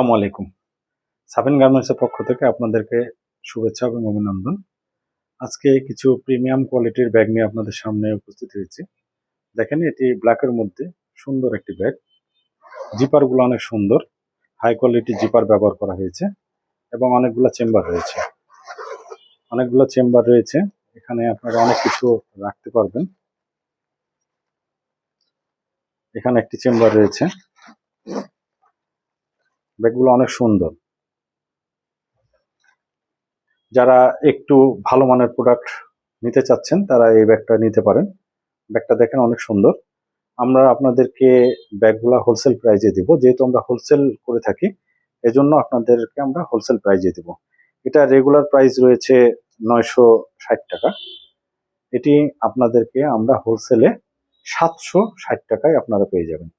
আসসালামু আলাইকুম। সাবিন গার্মেন্টসের পক্ষ থেকে আপনাদেরকে শুভেচ্ছা এবং অভিনন্দন। আজকে কিছু প্রিমিয়াম কোয়ালিটির ব্যাগ নিয়ে আপনাদের সামনে উপস্থিত হয়েছি। দেখেন, এটি ব্ল্যাকের মধ্যে সুন্দর একটি ব্যাগ। জিপারগুলো অনেক সুন্দর, হাই কোয়ালিটি জিপার ব্যবহার করা হয়েছে এবং অনেকগুলো চেম্বার রয়েছে। এখানে আপনারা অনেক কিছু রাখতে পারবেন। এখানে একটি চেম্বার রয়েছে। ব্যাগগুলো অনেক সুন্দর। যারা একটু ভালো মানের প্রোডাক্ট নিতে চাচ্ছেন তারা এই ব্যাগটা নিতে পারেন। ব্যাগটা দেখেন অনেক সুন্দর। আমরা আপনাদেরকে ব্যাগগুলা হোলসেল প্রাইজে দিব, যেহেতু আমরা হোলসেল করে থাকি এজন্য আপনাদেরকে আমরা হোলসেল প্রাইজে দিব। এটা রেগুলার প্রাইস রয়েছে 960 টাকা। এটি আপনাদেরকে আমরা হোলসেলে 760 টাকায় আপনারা পেয়ে যাবেন।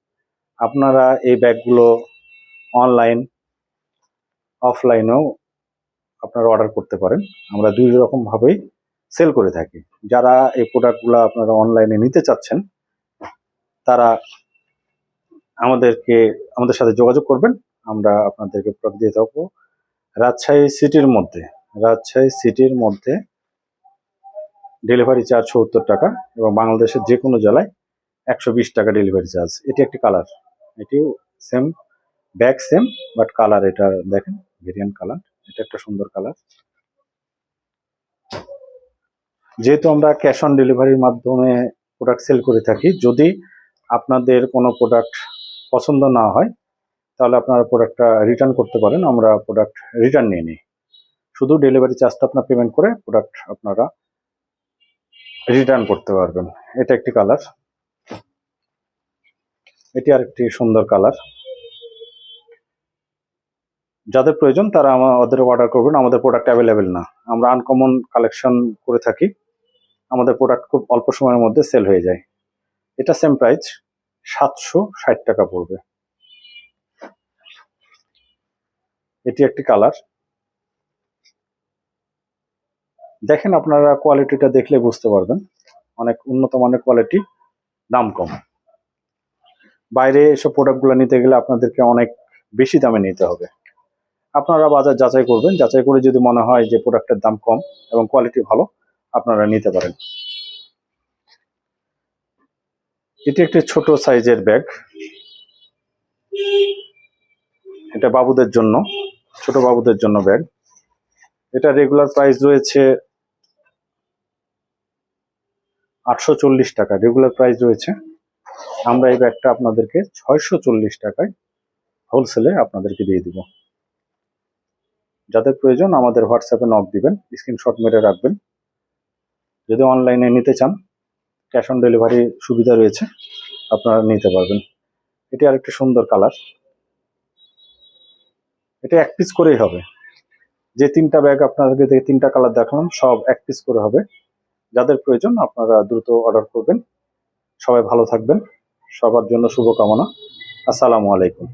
আপনারা এই ব্যাগগুলো অনলাইন অফলাইনেও আপনারা অর্ডার করতে পারেন। আমরা দুই রকম ভাবেই সেল করে থাকি। যারা এই প্রোডাক্টগুলো আপনারা অনলাইনে নিতে চাচ্ছেন তারা আমাদের সাথে যোগাযোগ করবেন। আমরা আপনাদেরকে প্রোডাক্ট দিয়ে থাকবো রাজশাহী সিটির মধ্যে ডেলিভারি চার্জ 70 টাকা এবং বাংলাদেশের যে কোনো জেলায় 120 টাকা ডেলিভারি চার্জ। এটি একটি কালার, এটিও same bag same, but colour এটা দেখেন ভেরিয়েন্ট কালার। এটা একটা সুন্দর কালার। যেহেতু আমরা ক্যাশ অন ডেলিভারির মাধ্যমে প্রোডাক্ট সেল করে থাকি, যদি আপনাদের কোনো প্রোডাক্ট পছন্দ না হয় তাহলে আপনারা প্রোডাক্টটা রিটার্ন করতে পারেন। আমরা প্রোডাক্ট রিটার্ন নিয়ে নিই। শুধু ডেলিভারি চার্জটা আপনার পেমেন্ট করে প্রোডাক্ট আপনারা রিটার্ন করতে পারবেন। এটা একটি কালার, এটি আরেকটি সুন্দর কালার। যাদের প্রয়োজন তারা আমাদের অর্ডার করবেন। আমাদের প্রোডাক্ট অ্যাভেলেবেল না, আমরা আনকমন কালেকশন করে থাকি। আমাদের প্রোডাক্ট খুব অল্প সময়ের মধ্যে সেল হয়ে যায়। এটা সেম প্রাইস 760 টাকা পড়বে। এটি একটি কালার। দেখেন, আপনারা কোয়ালিটিটা দেখলে বুঝতে পারবেন অনেক উন্নত মানের কোয়ালিটি, দাম কম। বাইরে এসব প্রোডাক্টগুলো নিতে গেলে আপনাদেরকে অনেক বেশি দামে নিতে হবে। আপনারা বাজার যাচাই করবেন, যাচাই করে যদি মনে হয় যে প্রোডাক্টের দাম কম এবং কোয়ালিটি ভালো, আপনারা নিতে পারেন। এটি একটি ছোট সাইজের ব্যাগ। এটা বাবুদের জন্য, ছোট বাবুদের জন্য ব্যাগ। এটা রেগুলার প্রাইস রয়েছে 840 টাকা, রেগুলার প্রাইস রয়েছে। আমরা এই ব্যাগটা আপনাদেরকে 640 টাকায় হোলসেলে আপনাদেরকে দিয়ে দিব। যাদের প্রয়োজন আমাদের হোয়াটসঅ্যাপে নক দিবেন, স্ক্রিনশট মেরে রাখবেন। যদি অনলাইনে নিতে চান ক্যাশ অন ডেলিভারি সুবিধা রয়েছে, আপনারা নিতে পারবেন। এটি আরেকটি সুন্দর কালার। এটা এক পিস করেই হবে। যে তিনটা ব্যাগ আপনাদেরকে তিনটা কালার দেখালাম সব এক পিস করে হবে। যাদের প্রয়োজন আপনারা দ্রুত অর্ডার করবেন। সবাই ভালো থাকবেন, সবার জন্য শুভকামনা। আসসালামু আলাইকুম।